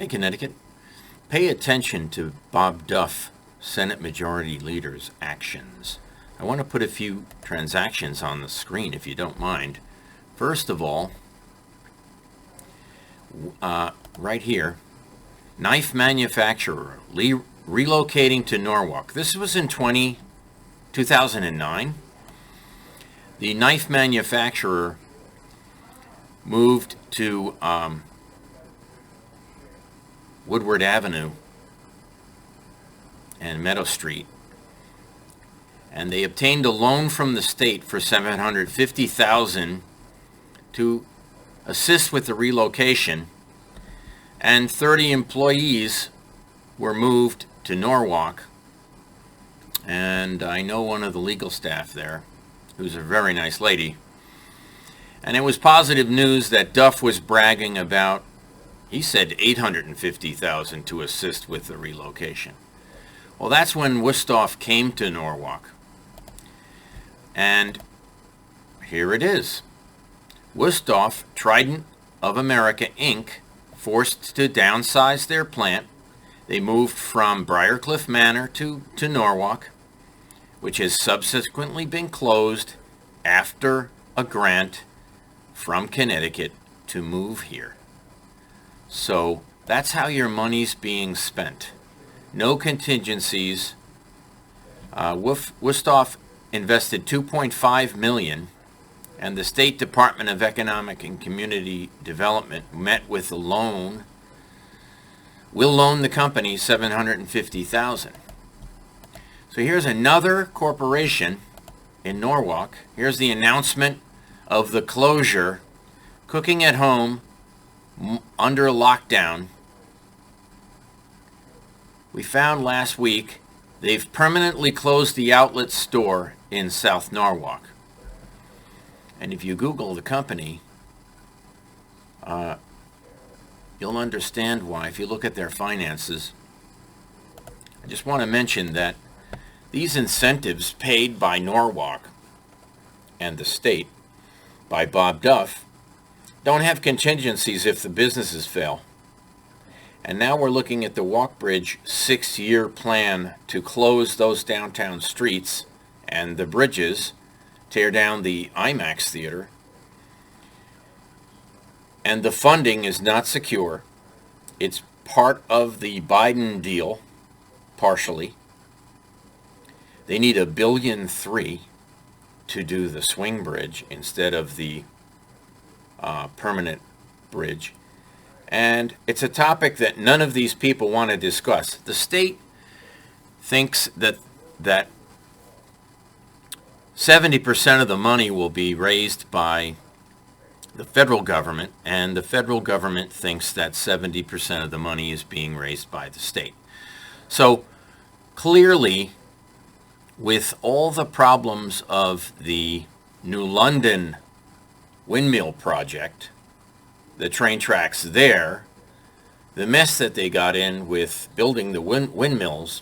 Hey, Connecticut. Pay attention to Bob Duff, Senate Majority Leader's actions. I want to put a few transactions on the screen, if you don't mind. First of all, right here, knife manufacturer relocating to Norwalk. This was in 2009. The knife manufacturer moved to Woodward Avenue and Meadow Street, and they obtained a loan from the state for $750,000 to assist with the relocation, and 30 employees were moved to Norwalk. And I know one of the legal staff there, who's a very nice lady. And it was positive news that Duff was bragging about. He said $850,000 to assist with the relocation. Well, that's when Wustof came to Norwalk. And here it is. Wustof, Trident of America, Inc., forced to downsize their plant. They moved from Briarcliff Manor to Norwalk, which has subsequently been closed after a grant from Connecticut to move here. So that's how your money's being spent. No contingencies. Wustof invested $2.5 million, and the State Department of Economic and Community Development met with a loan. Will loan the company $750,000. So here's another corporation in Norwalk. Here's the announcement of the closure. Cooking at home under lockdown. We found last week they've permanently closed the outlet store in South Norwalk. And if you Google the company, you'll understand why. If you look at their finances, I just want to mention that these incentives paid by Norwalk and the state by Bob Duff don't have contingencies if the businesses fail. And now we're looking at the Walkbridge 6-year plan to close those downtown streets and the bridges, tear down the IMAX theater. And the funding is not secure. It's part of the Biden deal, partially. They need $1.3 billion to do the swing bridge instead of the permanent bridge. And it's a topic that none of these people want to discuss. The state thinks that 70% of the money will be raised by the federal government, and the federal government thinks that 70% of the money is being raised by the state. So clearly, with all the problems of the New London windmill project, the train tracks there, the mess that they got in with building the windmills,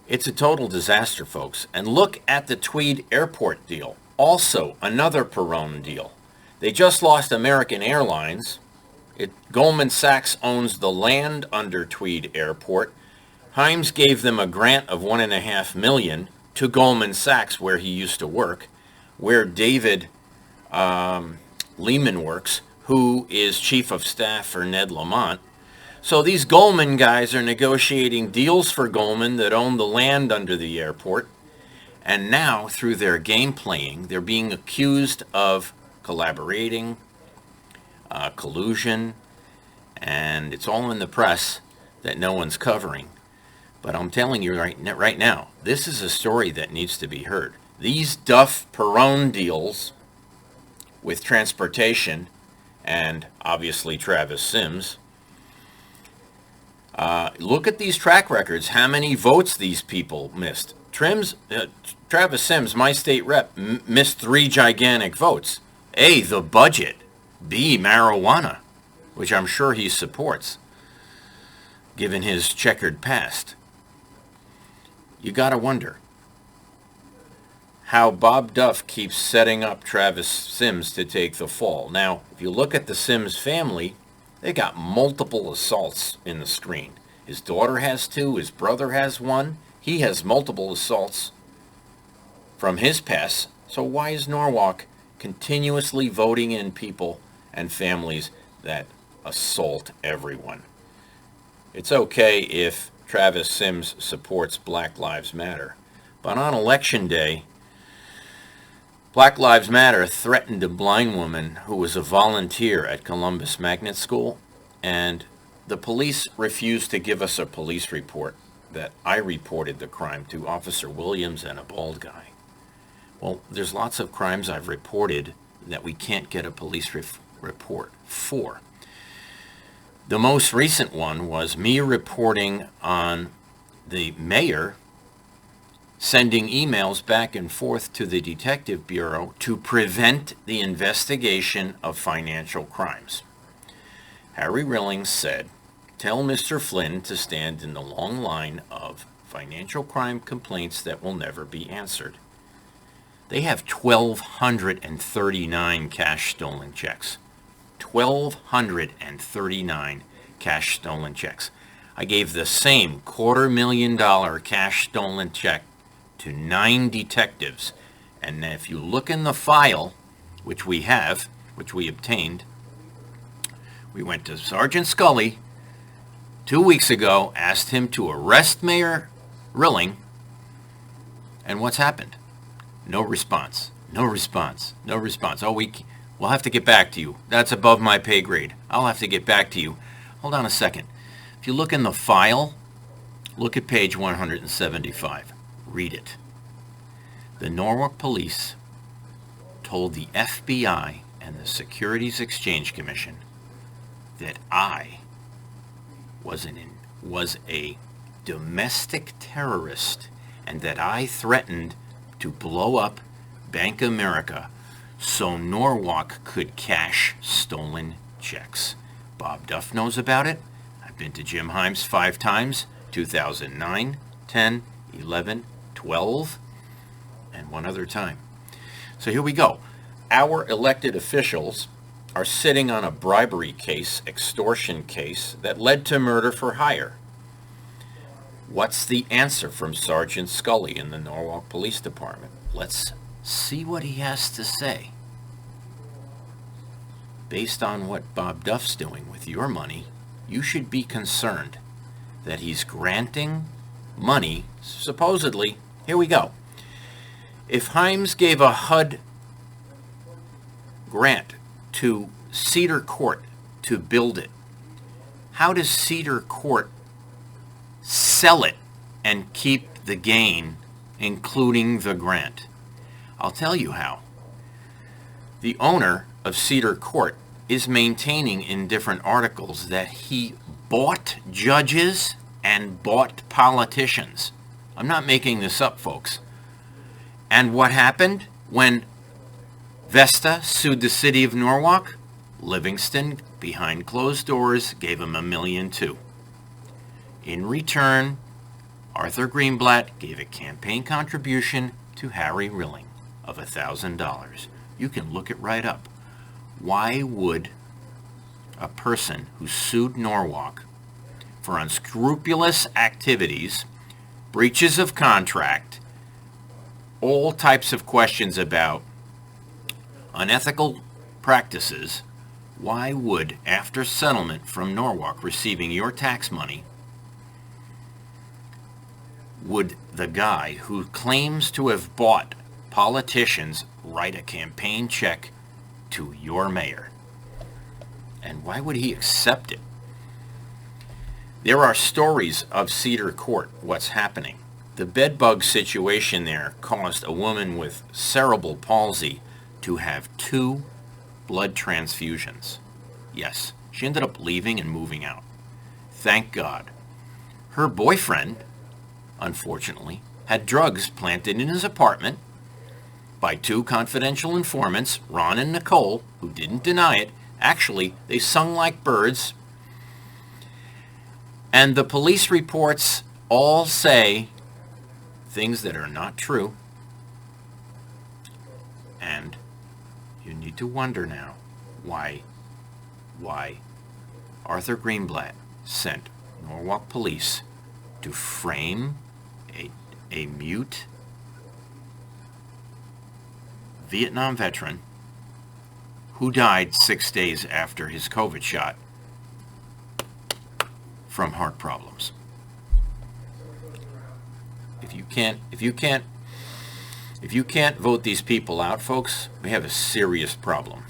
it's a total disaster, folks. And look at the Tweed Airport deal. Also, another Perron deal. They just lost American Airlines. Goldman Sachs owns the land under Tweed Airport. Himes gave them a grant of $1.5 million to Goldman Sachs, where he used to work, where David Lehman works, who is chief of staff for Ned Lamont. So these Goldman guys are negotiating deals for Goldman that own the land under the airport. And now, through their game playing, they're being accused of collaborating, collusion, and it's all in the press that no one's covering. But I'm telling you right now, this is a story that needs to be heard. These Duff-Perron deals with transportation and obviously Travis Sims, look at these track records, how many votes these people missed. Travis Sims, my state rep, missed 3 gigantic votes. A, the budget. B, marijuana, which I'm sure he supports, given his checkered past. You got to wonder how Bob Duff keeps setting up Travis Sims to take the fall. Now, if you look at the Sims family, They got multiple assaults in the screen. His daughter has 2, his brother has 1. He has multiple assaults from his past. So why is Norwalk continuously voting in people and families that assault everyone? It's okay if Travis Sims supports Black Lives Matter, but on Election Day, Black Lives Matter threatened a blind woman who was a volunteer at Columbus Magnet School, and the police refused to give us a police report that I reported the crime to Officer Williams and a bald guy. Well, there's lots of crimes I've reported that we can't get a police report for. The most recent one was me reporting on the mayor sending emails back and forth to the Detective Bureau to prevent the investigation of financial crimes. Harry Rillings said, "Tell Mr. Flynn to stand in the long line of financial crime complaints that will never be answered." They have 1,239 cash stolen checks. 1,239 cash stolen checks. I gave the same $250,000 cash stolen check to 9 detectives. And if you look in the file, which we obtained, we went to Sergeant Scully 2 weeks ago, asked him to arrest Mayor Rilling, and what's happened? No response. No response. No response. Oh, we'll have to get back to you. That's above my pay grade. I'll have to get back to you. Hold on a second. If you look in the file, look at page 175. Read it. The Norwalk Police told the FBI and the Securities Exchange Commission that I was a domestic terrorist and that I threatened to blow up Bank of America so Norwalk could cash stolen checks. Bob Duff knows about it. I've been to Jim Himes 5 times, 2009, 10, 11, 12, and one other time. So here we go. Our elected officials are sitting on a bribery case, extortion case, that led to murder for hire. What's the answer from Sergeant Scully in the Norwalk Police Department? Let's see what he has to say. Based on what Bob Duff's doing with your money, you should be concerned that he's granting money, supposedly. Here we go. If Himes gave a HUD grant to Cedar Court to build it, how does Cedar Court sell it and keep the gain, including the grant? I'll tell you how. The owner of Cedar Court is maintaining in different articles that he bought judges and bought politicians. I'm not making this up, folks. And what happened when Vesta sued the city of Norwalk? Livingston, behind closed doors, gave him $1.2 million. In return, Arthur Greenblatt gave a campaign contribution to Harry Rilling of $1,000. You can look it right up. Why would a person who sued Norwalk for unscrupulous activities, breaches of contract, all types of questions about unethical practices, why would, after settlement from Norwalk receiving your tax money, would the guy who claims to have bought politicians write a campaign check to your mayor? And why would he accept it? There are stories of Cedar Court, what's happening. The bedbug situation there caused a woman with cerebral palsy to have 2 blood transfusions. Yes, she ended up leaving and moving out. Thank God. Her boyfriend, unfortunately, had drugs planted in his apartment by 2 confidential informants, Ron and Nicole, who didn't deny it. Actually, they sung like birds. And the police reports all say things that are not true. And you need to wonder now why Arthur Greenblatt sent Norwalk police to frame a mute Vietnam veteran who died 6 days after his COVID shot from heart problems. If you can't vote these people out, folks, we have a serious problem.